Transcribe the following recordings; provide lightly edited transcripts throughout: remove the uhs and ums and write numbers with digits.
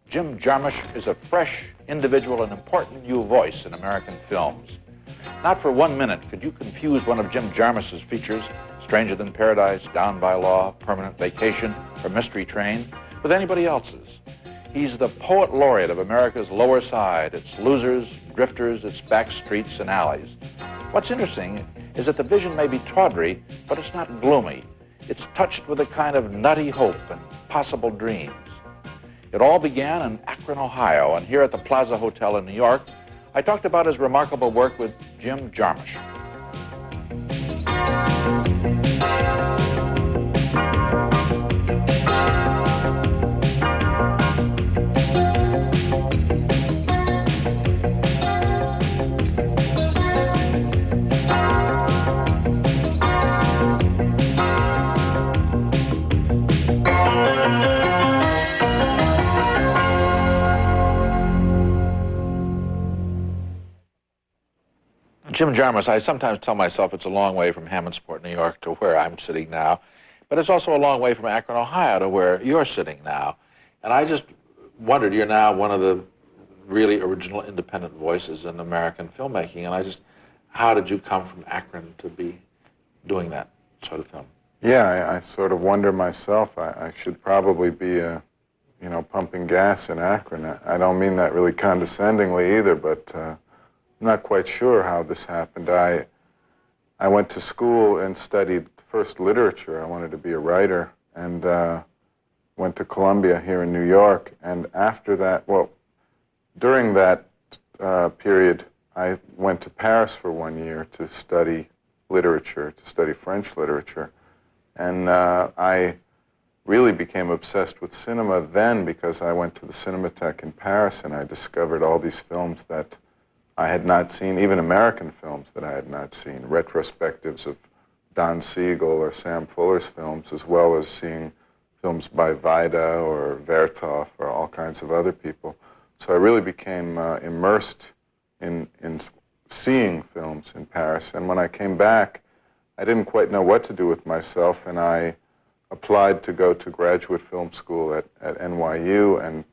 Jim Jarmusch is a fresh, individual, and important new voice in American films. Not for 1 minute could you confuse one of Jim Jarmusch's features, Stranger Than Paradise, Down by Law, Permanent Vacation, or Mystery Train, with anybody else's. He's the poet laureate of America's lower side, its losers, drifters, its back streets and alleys. What's interesting is that the vision may be tawdry, but it's not gloomy. It's touched with a kind of nutty hope and possible dreams. It all began in Akron, Ohio, and here at the Plaza Hotel in New York, I talked about his remarkable work with Jim Jarmusch. Jim Jarmusch, I sometimes tell myself it's a long way from Hammondsport, New York to where I'm sitting now, but it's also a long way from Akron, Ohio to where you're sitting now. And I just wondered, you're now one of the really original independent voices in American filmmaking, and how did you come from Akron to be doing that sort of film? Yeah, I sort of wonder myself. I should probably be, pumping gas in Akron. I don't mean that really condescendingly either, but I'm not quite sure how this happened. I went to school and studied first literature. I wanted to be a writer, and went to Columbia here in New York. And after that, during that period, I went to Paris for 1 year to study literature, to study French literature. And I really became obsessed with cinema then because I went to the Cinematheque in Paris and I discovered all these films that I had not seen, even American films that I had not seen, retrospectives of Don Siegel or Sam Fuller's films, as well as seeing films by Vida or Vertov or all kinds of other people. So I really became immersed in seeing films in Paris. And when I came back, I didn't quite know what to do with myself, and I applied to go to graduate film school at NYU, and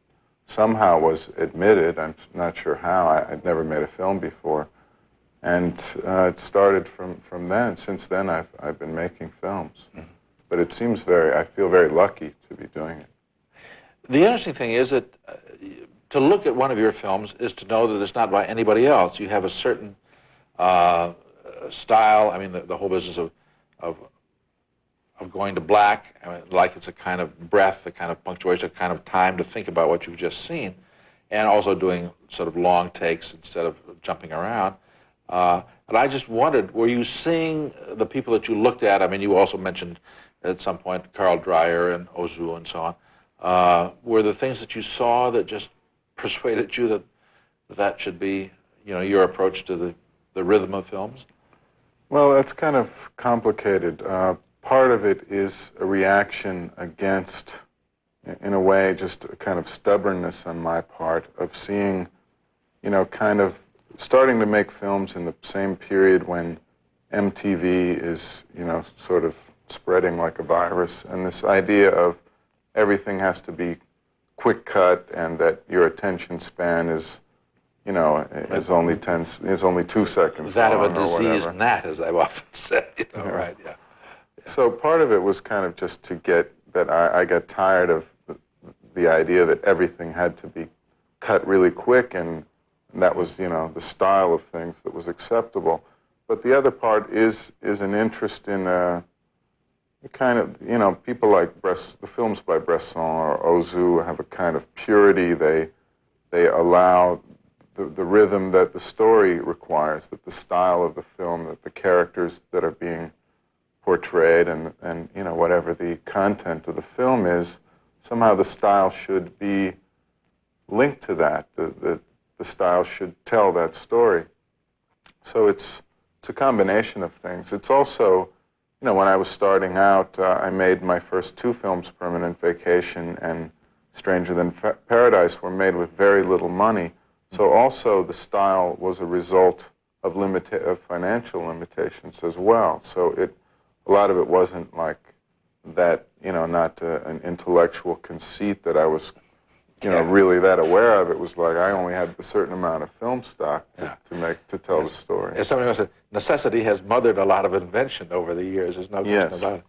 somehow was admitted. I'm not sure how. I'd never made a film before. And it started from then. Since then, I've been making films. Mm-hmm. But it seems I feel very lucky to be doing it. The interesting thing is that to look at one of your films is to know that it's not by anybody else. You have a certain style. I mean, the whole business of going to black, I mean, like it's a kind of breath, a kind of punctuation, a kind of time to think about what you've just seen, and also doing sort of long takes instead of jumping around. And I just wondered, were you seeing the people that you looked at? I mean, you also mentioned at some point Carl Dreyer and Ozu and so on. Were the things that you saw that just persuaded you that should be, your approach to the rhythm of films? Well, that's kind of complicated. Part of it is a reaction against, in a way, just a kind of stubbornness on my part of seeing, kind of starting to make films in the same period when MTV is, sort of spreading like a virus, and this idea of everything has to be quick cut and that your attention span is, is only 2 seconds. That of a diseased gnat, as I've often said, right, yeah. So part of it was kind of just to get that I got tired of the idea that everything had to be cut really quick, and that was, the style of things that was acceptable. But the other part is an interest in a kind of, people like the films by Bresson or Ozu have a kind of purity. They allow the rhythm that the story requires, that the style of the film, that the characters that are being portrayed and whatever the content of the film is, somehow the style should be linked to that. The style should tell that story. So it's a combination of things. It's also, when I was starting out, I made my first 2 films, Permanent Vacation and Stranger Than Paradise, were made with very little money. So also the style was a result of financial limitations as well. So a lot of it wasn't like that, not an intellectual conceit that I was you know, really that aware of it. Was like I only had a certain amount of film stock to tell the story. As somebody said, necessity has mothered a lot of invention over the years. There's no question about it.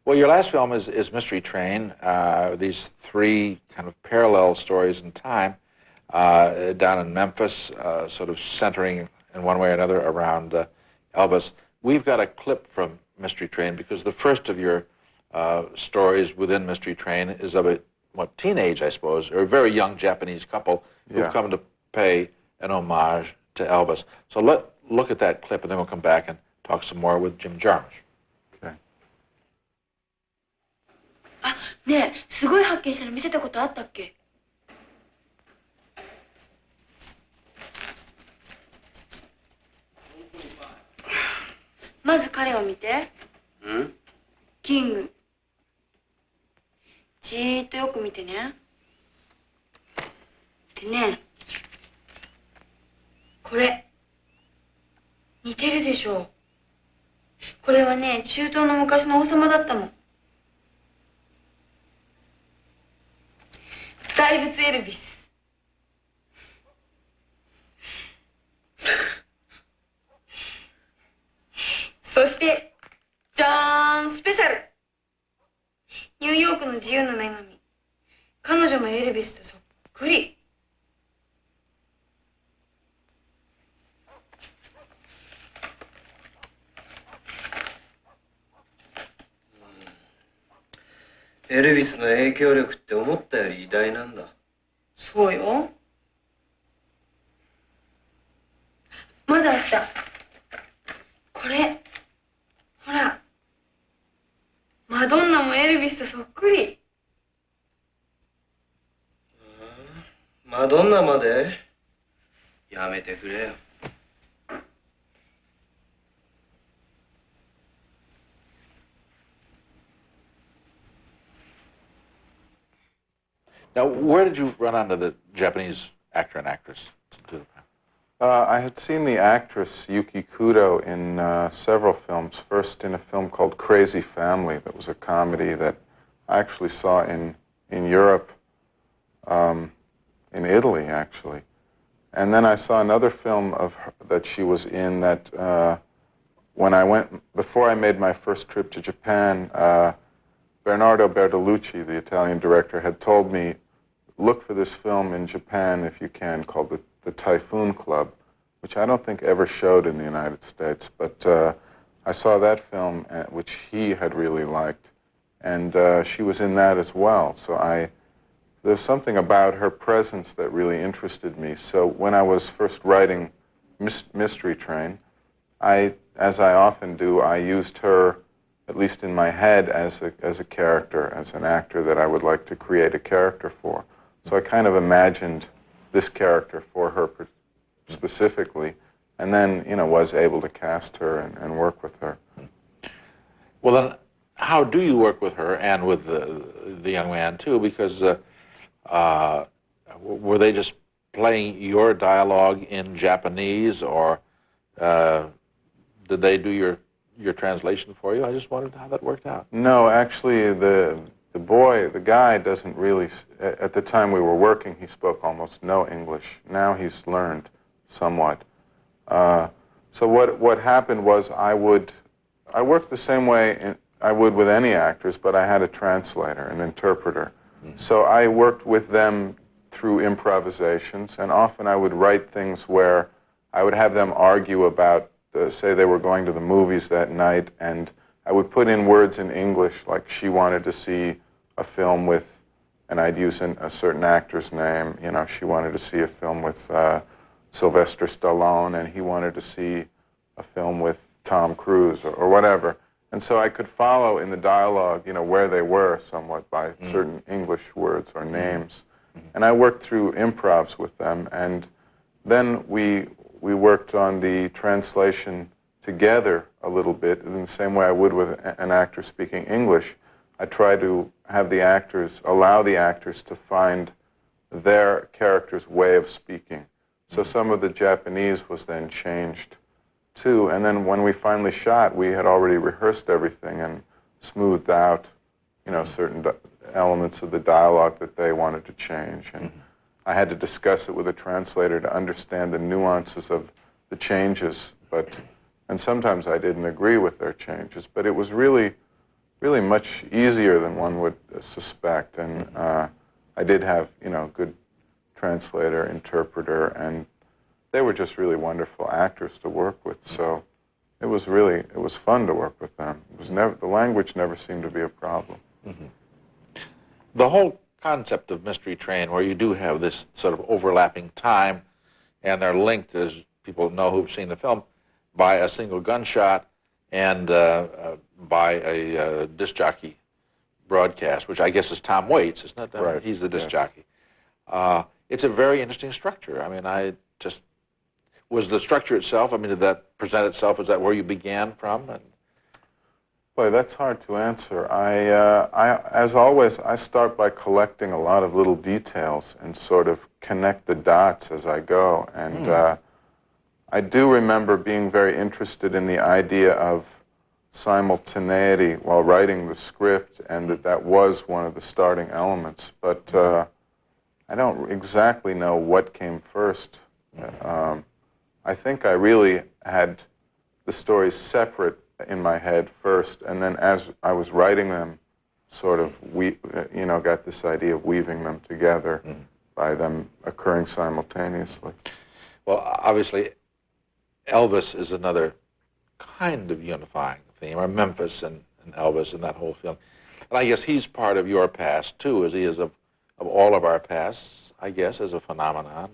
Well, your last film is Mystery Train. These three kind of parallel stories in time down in Memphis, sort of centering in one way or another around Elvis. We've got a clip from Mystery Train because the first of your stories within Mystery Train is of a teenage, I suppose, or a very young Japanese couple who've come to pay an homage to Elvis. So look at that clip, and then we'll come back and talk some more with Jim Jarmusch. Okay. あ、ねえ、すごい発見したの見せたことあったっけ？まず彼を見て。キング。じーっとよく見てね。でね、これ似てるでしょ。これはね、中東の昔の王様だったの。大仏エルビス。そしてじゃーん、スペシャル。ニューヨークの自由の女神。彼女もエルビスとそっくり。エルビスの影響力って思ったより偉大なんだ。そうよ。まだあった。これ。ほら。マドンナもエルビスとそっくり。マドンナまで？やめてくれよ。Now, where did you run onto the Japanese actor and actress to do that? I had seen the actress Yuki Kudo in several films. First in a film called Crazy Family, that was a comedy that I actually saw in Europe, in Italy actually. And then I saw another film of her that she was in that before I made my first trip to Japan, Bernardo Bertolucci, the Italian director, had told me, look for this film in Japan if you can, called the Typhoon Club, which I don't think ever showed in the United States, but I saw that film, which he had really liked, and she was in that as well. So there's something about her presence that really interested me. So when I was first writing Mystery Train, as I often do, I used her, at least in my head, as a character, as an actor that I would like to create a character for. So I kind of imagined this character for her specifically, and then, you know, was able to cast her and work with her. Well, then, how do you work with her and with the young man, too? Because were they just playing your dialogue in Japanese, or did they do your translation for you? I just wondered how that worked out. No, actually, the guy doesn't really, at the time we were working, he spoke almost no English. Now he's learned somewhat. So what happened was I worked the same way I would with any actors, but I had a translator, an interpreter. So I worked with them through improvisations, and often I would write things where I would have them argue about, say they were going to the movies that night, and I would put in words in English, like she wanted to see a film with, and I'd use a certain actor's name. You know, she wanted to see a film with Sylvester Stallone, and he wanted to see a film with Tom Cruise, or whatever. And so I could follow in the dialogue, you know, where they were somewhat by certain English words or names. And I worked through improvs with them, and then we worked on the translation together a little bit in the same way I would with an actor speaking English. I try to have the actors, allow the actors to find their character's way of speaking. So some of the Japanese was then changed too, and then when we finally shot, we had already rehearsed everything and smoothed out, you know, certain elements of the dialogue that they wanted to change. And I had to discuss it with a translator to understand the nuances of the changes, and sometimes I didn't agree with their changes, but it was really much easier than one would suspect. And I did have, you know, good translator, interpreter, and they were just really wonderful actors to work with. So it was fun to work with them. The language never seemed to be a problem. The whole concept of Mystery Train, where you do have this sort of overlapping time, and they're linked, as people know who've seen the film, by a single gunshot and by a disc jockey broadcast, which I guess is Tom Waits, isn't it? Right. He's the disc jockey. It's a very interesting structure. I mean, was the structure itself, I mean, did that present itself? Is that where you began from? Boy, that's hard to answer. As always, I start by collecting a lot of little details and sort of connect the dots as I go. And I do remember being very interested in the idea of simultaneity while writing the script, and that was one of the starting elements. But I don't exactly know what came first. I think I really had the stories separate in my head first, and then as I was writing them, sort of, got this idea of weaving them together by them occurring simultaneously. Well, obviously, Elvis is another kind of unifying theme, or Memphis and Elvis in that whole film. And I guess he's part of your past, too, as he is of all of our pasts, I guess, as a phenomenon.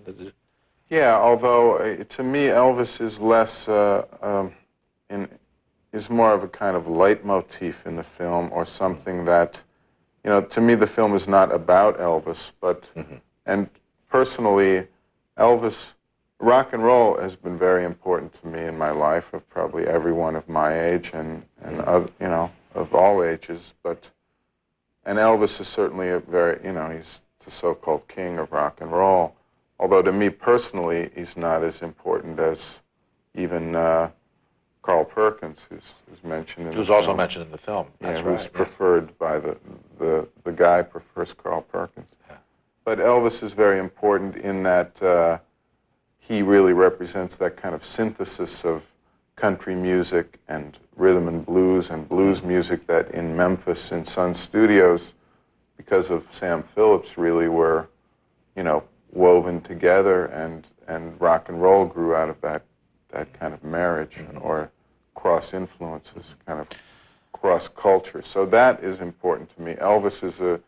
Yeah, although to me, Elvis is less, is more of a kind of leitmotif in the film, or something that, you know, to me the film is not about Elvis, but, and personally, Elvis, rock and roll has been very important to me in my life, of probably everyone of my age and of, you know, of all ages, and Elvis is certainly a very, you know, he's the so-called king of rock and roll, although to me personally, he's not as important as even Carl Perkins, who's mentioned in the film. Who's also mentioned in the film. That's right. Who's preferred by the guy prefers Carl Perkins. Yeah. But Elvis is very important in that he really represents that kind of synthesis of country music and rhythm and blues music that in Memphis in Sun Studios, because of Sam Phillips, really were, you know, woven together, and rock and roll grew out of that kind of marriage, or cross influences, kind of cross culture. So that is important to me. Elvis is an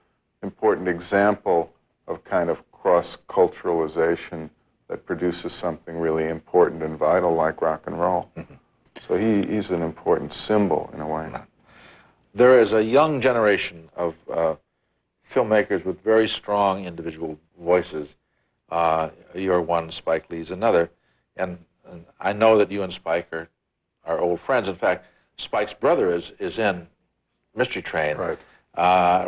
important example of kind of cross culturalization that produces something really important and vital like rock and roll. So he's an important symbol in a way. There is a young generation of filmmakers with very strong individual voices. You're one, Spike Lee's another, and I know that you and Spike are old friends. In fact, Spike's brother is in Mystery Train. Right.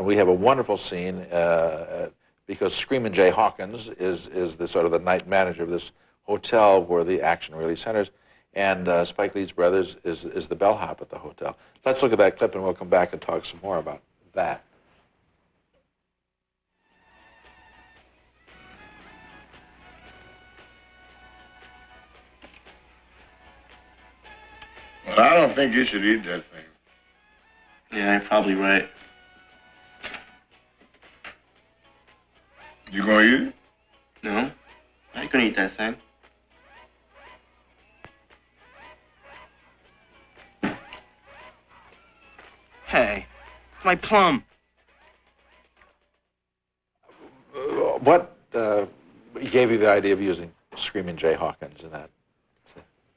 We have a wonderful scene because Screamin' Jay Hawkins is the sort of the night manager of this hotel where the action really centers, and Spike Lee's brother is the bellhop at the hotel. Let's look at that clip, and we'll come back and talk some more about that. Well, I don't think you should eat that thing. Yeah, you're probably right. You gonna eat it? No, I ain't gonna eat that thing. Hey, my plum. What gave you the idea of using Screamin' Jay Hawkins in that?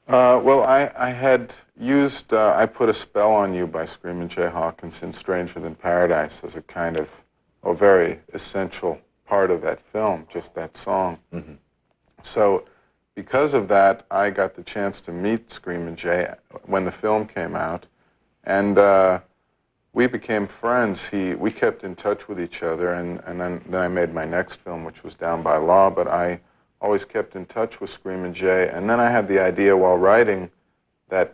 Well, I had used I Put a Spell on You by Screamin' Jay Hawkins in Stranger Than Paradise as a kind of a very essential part of that film, just that song. So because of that, I got the chance to meet Screamin' Jay when the film came out, and we became friends. We kept in touch with each other, and then I made my next film, which was Down by Law, but I always kept in touch with Screamin' Jay, and then I had the idea while writing that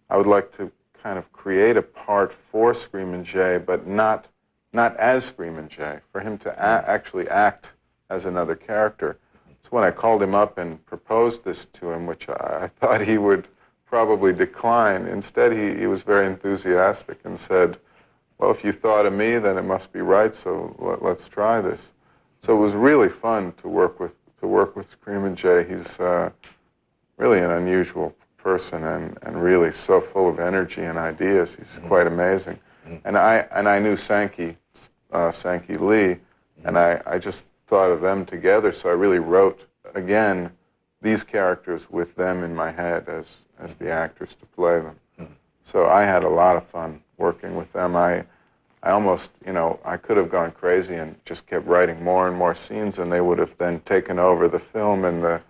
I would like to kind of create a part for Screamin' Jay, but not as Screamin' Jay, for him to actually act as another character. So when I called him up and proposed this to him, which I thought he would probably decline, instead he was very enthusiastic and said, well, if you thought of me, then it must be right, so let's try this. So it was really fun to work with Screamin' Jay. He's really an unusual person and really so full of energy and ideas. He's quite amazing. And I knew Sankey Lee, and I just thought of them together, so I really wrote, again, these characters with them in my head as the actors to play them. So I had a lot of fun working with them. I almost, I could have gone crazy and just kept writing more and more scenes, and they would have then taken over the film, and the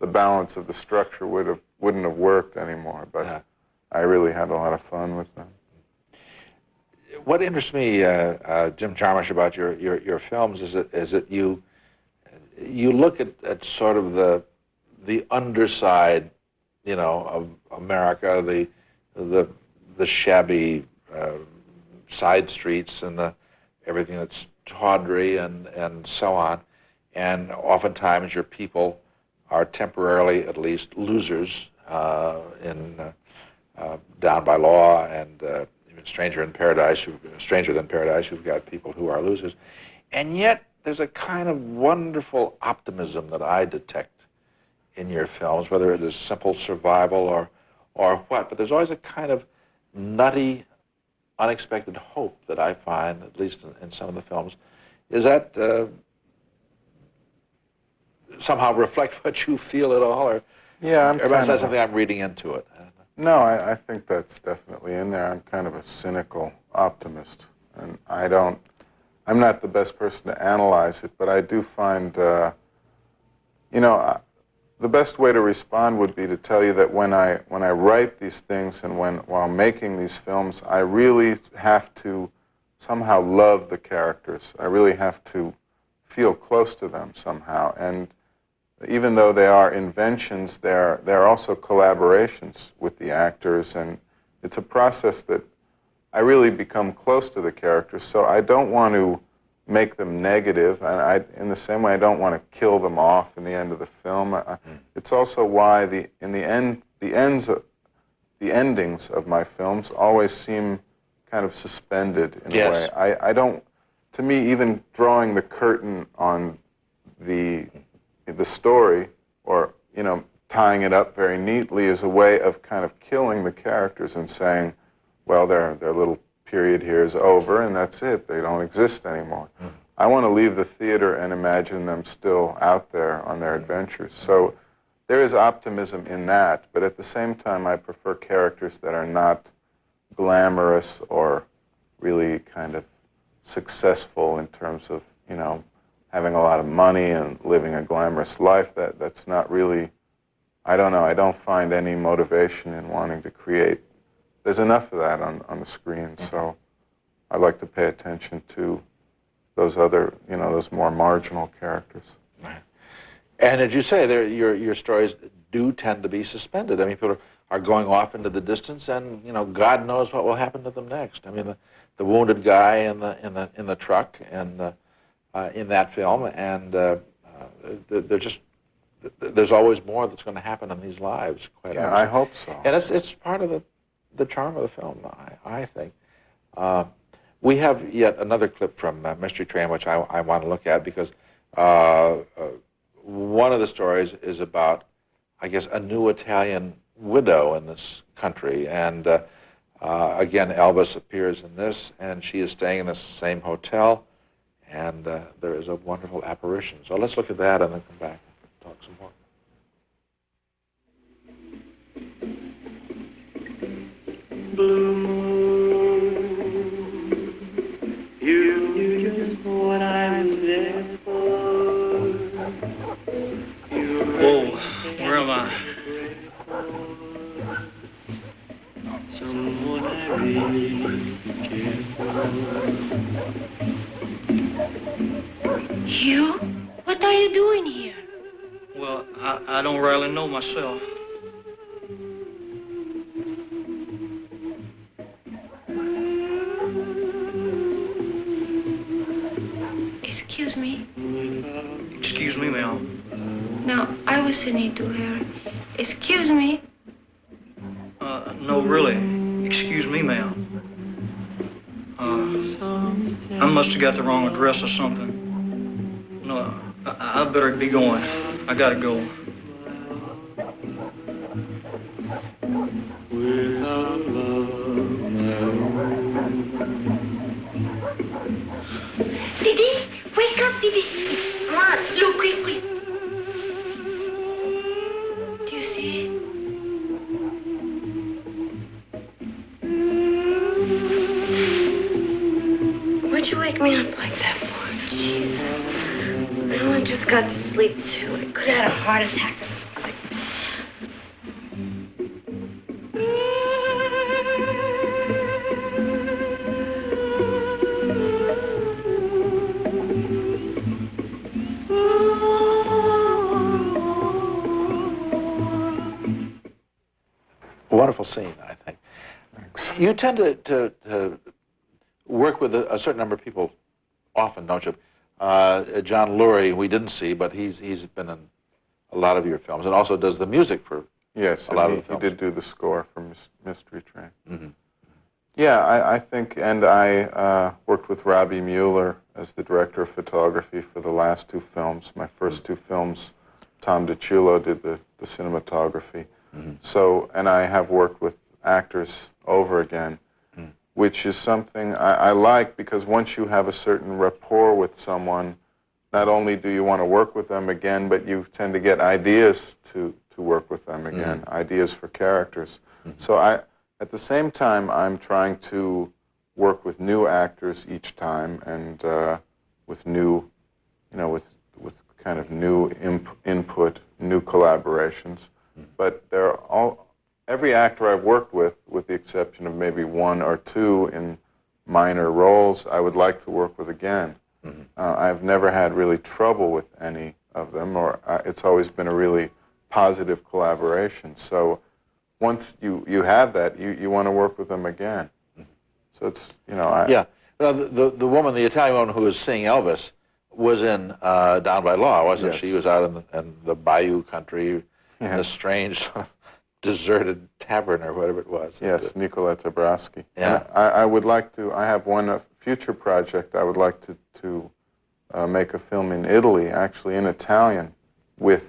balance of the structure wouldn't have worked anymore. But I really had a lot of fun with them. What interests me, Jim Jarmusch, about your films is that you look at sort of the underside, of America, the shabby side streets and everything that's tawdry and so on, and oftentimes your people are temporarily, at least, losers in Down by Law and even Stranger Than Paradise, you've got people who are losers. And yet, there's a kind of wonderful optimism that I detect in your films, whether it is simple survival or what, but there's always a kind of nutty, unexpected hope that I find, at least in some of the films. Is that somehow reflect what you feel at all? Or yeah, everybody says something I'm reading into it. No, I think that's definitely in there. I'm kind of a cynical optimist, and I'm not the best person to analyze it, but I do find, the best way to respond would be to tell you that when I write these things and while making these films, I really have to somehow love the characters. I really have to feel close to them somehow. And even though they are inventions, they're also collaborations with the actors, and it's a process that I really become close to the characters. So I don't want to make them negative, and in the same way I don't want to kill them off in the end of the film. It's also why the endings of my films always seem kind of suspended in a way. I don't, to me, even drawing the curtain on the story, or tying it up very neatly, is a way of kind of killing the characters and saying, well, their little period here is over, and that's it. They don't exist anymore. I want to leave the theater and imagine them still out there on their adventures. So there is optimism in that, but at the same time, I prefer characters that are not glamorous or really kind of successful in terms of, having a lot of money and living a glamorous life. That's not really, I don't know, I don't find any motivation in wanting to create. There's enough of that on the screen, so I like to pay attention to those other, those more marginal characters. Right. And as you say, your stories do tend to be suspended. I mean, people are going off into the distance, and God knows what will happen to them next. I mean, the wounded guy in the truck and in that film, and there's always more that's going to happen in these lives. Quite honestly. I hope so. And it's part of the charm of the film, I think. We have yet another clip from Mystery Train, which I want to look at, because one of the stories is about, I guess, a new Italian widow in this country. And again, Elvis appears in this, and she is staying in the same hotel, and there is a wonderful apparition. So let's look at that and then come back and talk some more. Blue moon, you knew just what I was there for. Whoa, where am I? Someone I really care for. Hugh, what are you doing here? Well, I don't really know myself. Now, I was saying to her, excuse me. No, really. Excuse me, ma'am. I must have got the wrong address or something. No, I better be going. I gotta go. Without love, Didi, wake up, Didi. Come on, look, quick, quick. Do you see it? What'd you wake me up like that for? Jesus. I only just got to sleep, too. I could have had a heart attack. Wonderful scene, I think. You tend to work with a certain number of people often, don't you? John Lurie, we didn't see, but he's been in a lot of your films, and also does the music for a lot of the films. He did do the score for Mystery Train. Mm-hmm. Yeah, I think, and I worked with Robbie Mueller as the director of photography for the last two films. My first two films, Tom DiCiullo did the cinematography. Mm-hmm. So, and I have worked with actors over again, which is something I like, because once you have a certain rapport with someone, not only do you want to work with them again, but you tend to get ideas to work with them again, ideas for characters. So at the same time, I'm trying to work with new actors each time, and with new, with kind of new input, new collaborations. But every actor I've worked with the exception of maybe one or two in minor roles, I would like to work with again. I've never had really trouble with any of them, or it's always been a really positive collaboration. So once you have that, you want to work with them again. So it's, Yeah. Well, the woman, the Italian woman who was singing Elvis, was in Down by Law, wasn't she? She was out in the bayou country, in a strange, deserted tavern or whatever it was. Yes, Nicoletta Braschi. Yeah. I would like to, I have one future project. I would like to make a film in Italy, actually in Italian, with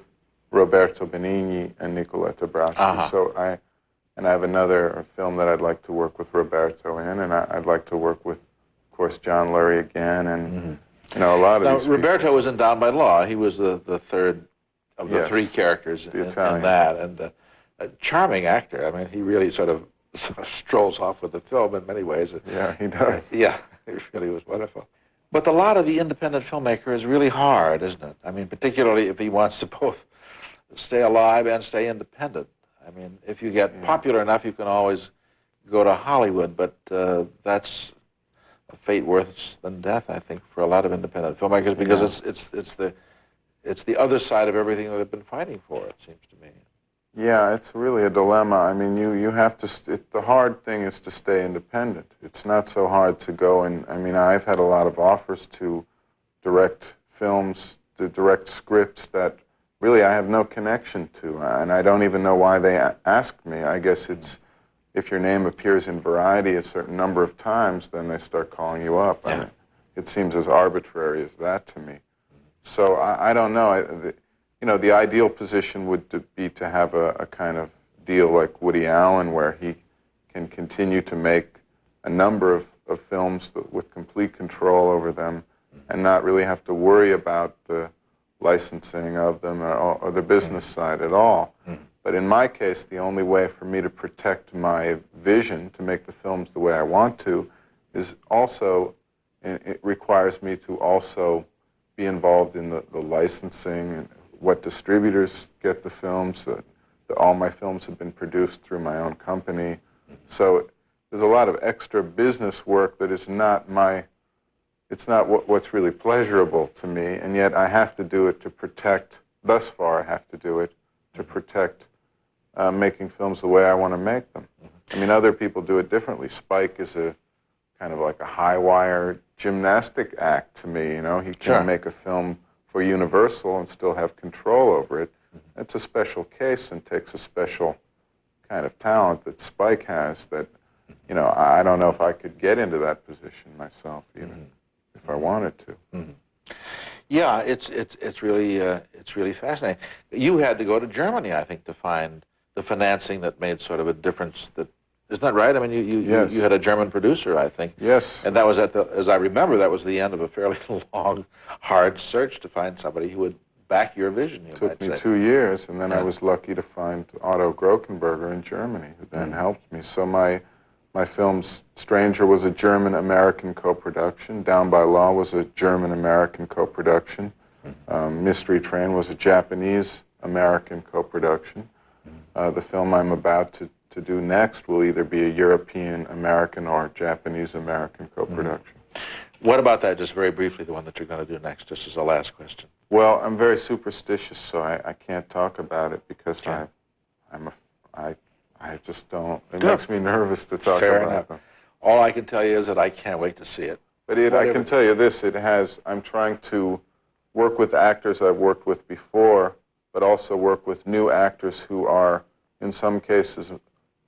Roberto Benigni and Nicoletta Braschi. So I have another film that I'd like to work with Roberto in, and I'd like to work with, of course, John Lurie again, and a lot of these Roberto people. was in Down by Law. He was the third of the three characters in that, and a charming actor. I mean, he really sort of strolls off with the film in many ways. Yeah, he does. Yeah, he really was wonderful. But a lot of the independent filmmaker is really hard, isn't it? I mean, particularly if he wants to both stay alive and stay independent. I mean, if you get popular enough, you can always go to Hollywood, but that's a fate worse than death, I think, for a lot of independent filmmakers, because it's the other side of everything that they've been fighting for, it seems to me. Yeah, it's really a dilemma. I mean, you have to, the hard thing is to stay independent. It's not so hard to go and, I mean, I've had a lot of offers to direct films, to direct scripts that really I have no connection to, and I don't even know why they asked me. I guess it's, if your name appears in Variety a certain number of times, then they start calling you up. Yeah. I mean, it seems as arbitrary as that to me. So I don't know. The ideal position would be to have a kind of deal like Woody Allen, where he can continue to make a number of films with complete control over them, and not really have to worry about the licensing of them or the business side at all. But in my case, the only way for me to protect my vision, to make the films the way I want to, is also, it requires me to also be involved in the licensing and what distributors get the films. All my films have been produced through my own company. So there's a lot of extra business work that is not it's not what's really pleasurable to me, and yet I have to do it to protect, thus far I have to do it, to protect making films the way I want to make them. I mean, other people do it differently. Spike is a kind of like a high-wire gymnastic act to me, He can make a film for Universal and still have control over it. It's a special case and takes a special kind of talent that Spike has that, you know, I don't know if I could get into that position myself either, if I wanted to. Yeah, it's really fascinating. You had to go to Germany, I think, to find the financing that made sort of a difference. Isn't that right? I mean, you had a German producer, I think. Yes. And that was as I remember, that was the end of a fairly long, hard search to find somebody who would back your vision. It took me 2 years, and then I was lucky to find Otto Grochenberger in Germany, who then helped me. So my films, Stranger was a German-American co-production, Down by Law was a German-American co-production, Mystery Train was a Japanese-American co-production. The film I'm about to do next will either be a European-American or Japanese-American co-production. What about that, just very briefly, the one that you're going to do next, just as a last question? Well, I'm very superstitious, so I can't talk about it because I just don't. It makes me nervous to talk about them. All I can tell you is that I can't wait to see it. But I can tell you this: I'm trying to work with actors I've worked with before, but also work with new actors who are, in some cases,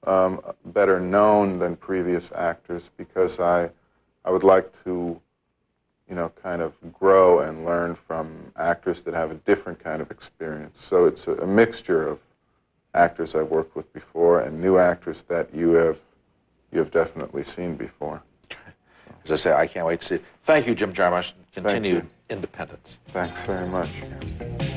better known than previous actors, because I would like to, you know, kind of grow and learn from actors that have a different kind of experience. So it's a mixture of actors I've worked with before and new actors that you have definitely seen before. As I say, I can't wait to see it. Thank you, Jim Jarmusch. Continued independence. Thanks very much.